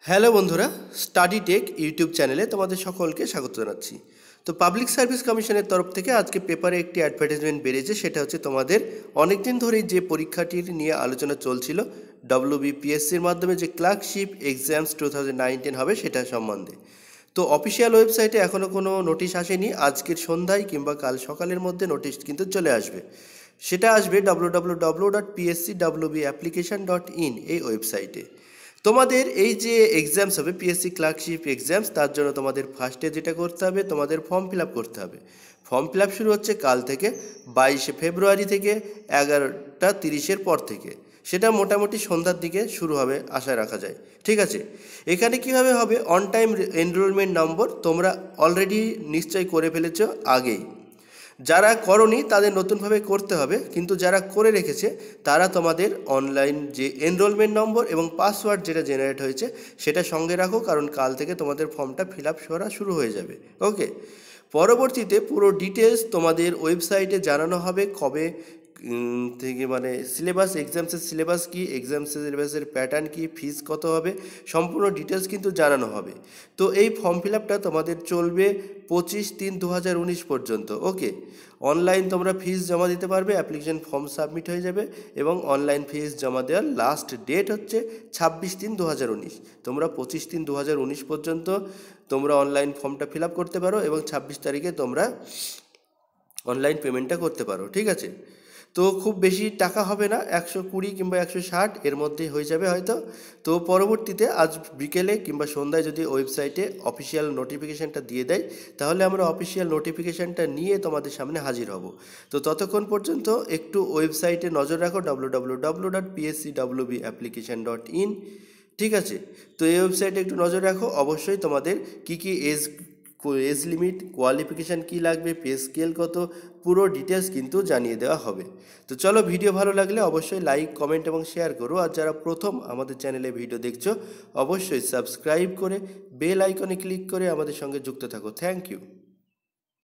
Hello বন্ধুরা, study take YouTube চ্যানেলে তোমাদের সকলকে স্বাগত জানাচ্ছি। তো পাবলিক সার্ভিস কমিশনের তরফ থেকে আজকে পেপারে একটি অ্যাডভার্টাইজমেন্ট বেরিয়েছে। সেটা হচ্ছে তোমাদের অনেক দিন ধরেই যে পরীক্ষাটির নিয়ে আলোচনা চলছিল, ডব্লিউবিপিএসসির মাধ্যমে যে ক্লার্কশিপ এক্সামস 2019 হবে সেটা সম্বন্ধে। তো অফিসিয়াল ওয়েবসাইটে এখনও কোনো নোটিশ আসেনি। আজকের সন্ধ্যায় কিংবা কাল সকালের মধ্যে নোটিশ কিন্তু চলে আসবে। সেটা আসবে www.pscwbapplication.in এই ওয়েবসাইটে। তোমাদের এই যে এক্সামস হবে পিএসসি ক্লার্কশিপ এক্সামস, তার জন্য তোমাদের ফার্স্টে যেটা করতে হবে, তোমাদের ফর্ম ফিল আপ করতে হবে। ফর্ম ফিল আপ শুরু হচ্ছে কাল থেকে 22শে ফেব্রুয়ারি থেকে 11টা 30-এর পর থেকে। সেটা মোটামুটি সন্ধ্যার দিকে শুরু হবে আশা রাখা যায়। ঠিক আছে, এখানে কীভাবে হবে, অন টাইম এনরোলমেন্ট নম্বর তোমরা অলরেডি নিশ্চয় করে ফেলেছ আগেই। যারা করনি তাদের নতুনভাবে করতে হবে, কিন্তু যারা করে রেখেছে তারা তোমাদের অনলাইন যে এনরোলমেন্ট নম্বর এবং পাসওয়ার্ড যেটা জেনারেট হয়েছে সেটা সঙ্গে রাখো, কারণ কাল থেকে তোমাদের ফর্মটা ফিল আপ করা শুরু হয়ে যাবে। ওকে, পরবর্তীতে পুরো ডিটেলস তোমাদের ওয়েবসাইটে জানানো হবে কবে থেকে, মানে সিলেবাস, এক্সামসের সিলেবাস কী, এক্সামসের সিলেবাসের প্যাটার্ন কী, ফিস কত হবে, সম্পূর্ণ ডিটেলস কিন্তু জানানো হবে। তো এই ফর্ম ফিল আপটা তোমাদের চলবে 25/3/2019 পর্যন্ত। ওকে, অনলাইন তোমরা ফিস জমা দিতে পারবে, অ্যাপ্লিকেশন ফর্ম সাবমিট হয়ে যাবে এবং অনলাইন ফিস জমা দেওয়ার লাস্ট ডেট হচ্ছে 26/3/2019। তোমরা 25/3/2019 পর্যন্ত তোমরা অনলাইন ফর্মটা ফিল আপ করতে পারো এবং 26 তারিখে তোমরা অনলাইন পেমেন্টটা করতে পারো। ঠিক আছে, তো খুব বেশি টাকা হবে না, 120 কিংবা 160 এর মধ্যেই হয়ে যাবে হয়তো। তো পরবর্তীতে আজ বিকেলে কিংবা সন্ধ্যায় যদি ওয়েবসাইটে অফিসিয়াল নোটিফিকেশানটা দিয়ে দেয়, তাহলে আমরা অফিসিয়াল নোটিফিকেশানটা নিয়ে তোমাদের সামনে হাজির হব। তো ততক্ষণ পর্যন্ত একটু ওয়েবসাইটে নজর রাখো, www.pscwbapplication.in। ঠিক আছে, তো এই ওয়েবসাইটে একটু নজর রাখো। অবশ্যই তোমাদের কী এজ লিমিট, কোয়ালিফিকেশান কী লাগবে, পে স্কেল কত, পুরো ডিটেলস কিন্তু জানিয়ে দেওয়া হবে। তো চলো, ভিডিও ভালো লাগলে অবশ্যই লাইক, কমেন্ট এবং শেয়ার করো। আর যারা প্রথম আমাদের চ্যানেলে ভিডিও দেখছো, অবশ্যই সাবস্ক্রাইব করে বেল আইকনে ক্লিক করে আমাদের সঙ্গে যুক্ত থাকো। Thank you.